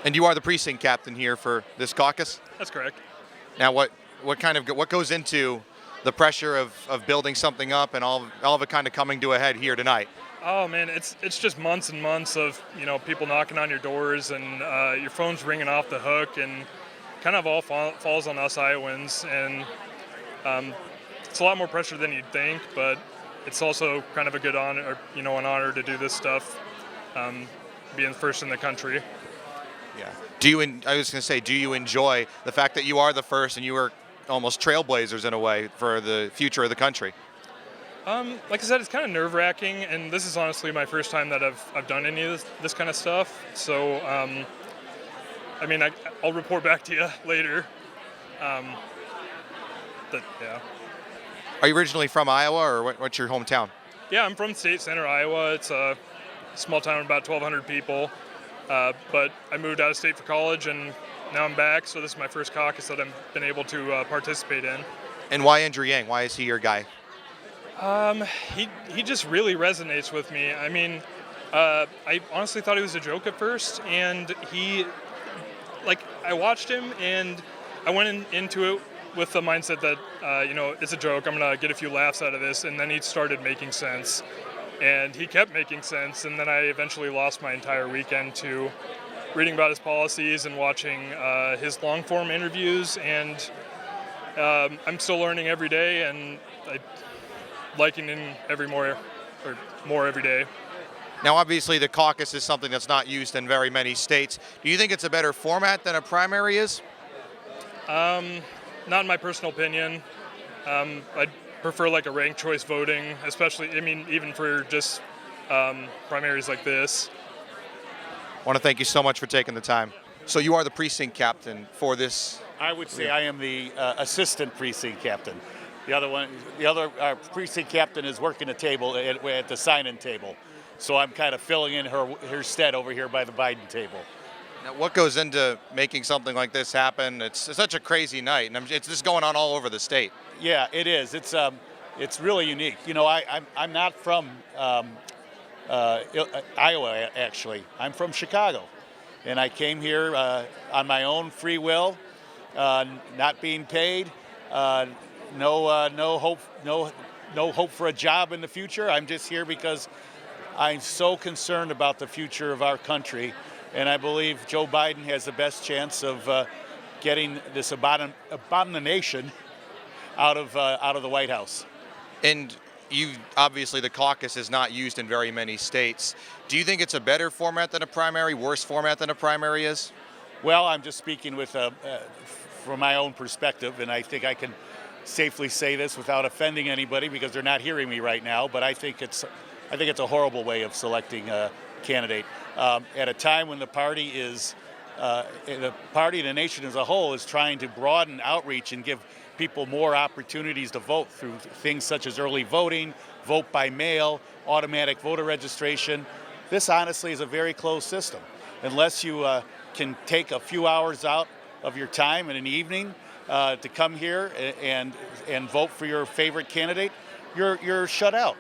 And you are the precinct captain here for this caucus? That's correct. Now, what goes into the pressure of building something up and all of it kind of coming to a head here tonight? Oh man, it's just months and months of people knocking on your doors and your phone's ringing off the hook, and kind of all falls on us Iowans, and it's a lot more pressure than you'd think, but it's also kind of a good honor, an honor to do this stuff, being first in the country. Yeah. I was going to say, do you enjoy the fact that you are the first and you are almost trailblazers in a way for the future of the country? Like I said, it's kind of nerve-wracking, and this is honestly my first time that I've done any of this kind of stuff. So, I'll report back to you later. But yeah. Are you originally from Iowa, or what's your hometown? Yeah, I'm from State Center, Iowa. It's a small town of about 1,200 people. But I moved out of state for college, and now I'm back. So this is my first caucus that I've been able to participate in. And why Andrew Yang? Why is he your guy? He just really resonates with me. I mean, I honestly thought he was a joke at first, and I watched him, and I went into it with the mindset that, it's a joke. I'm going to get a few laughs out of this. And then he started making sense. And he kept making sense. And then I eventually lost my entire weekend to reading about his policies and watching his long-form interviews. And I'm still learning every day, and I liking him more every day. Now, obviously, the caucus is something that's not used in very many states. Do you think it's a better format than a primary is? Not in my personal opinion. I'd prefer like a ranked choice voting, especially, even for just primaries like this. I want to thank you so much for taking the time. So you are the precinct captain for this? I would say I am the assistant precinct captain. The other precinct captain is working a table at the sign-in table. So I'm kind of filling in her stead over here by the Biden table. Now, what goes into making something like this happen? It's such a crazy night, and it's just going on all over the state. Yeah, it is. It's really unique. I'm not from Iowa, actually. I'm from Chicago, and I came here on my own free will, not being paid, no hope for a job in the future. I'm just here because I'm so concerned about the future of our country. And I believe Joe Biden has the best chance of getting this abomination out of the White House. And obviously the caucus is not used in very many states. Do you think it's a better format than a primary, worse format than a primary is? Well, I'm just speaking from my own perspective, and I think I can safely say this without offending anybody because they're not hearing me right now. But I think it's a horrible way of selecting a candidate at a time when the the nation as a whole is trying to broaden outreach and give people more opportunities to vote through things such as early voting, vote by mail, automatic voter registration. This honestly is a very closed system. Unless you can take a few hours out of your time in an evening to come here and vote for your favorite candidate, you're shut out.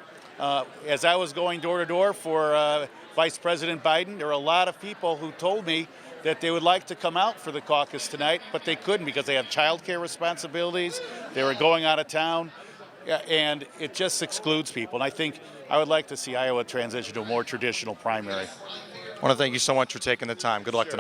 As I was going door to door for Vice President Biden, there were a lot of people who told me that they would like to come out for the caucus tonight, but they couldn't because they have child care responsibilities, they were going out of town, and it just excludes people. And I think I would like to see Iowa transition to a more traditional primary. I want to thank you so much for taking the time. Good luck tonight.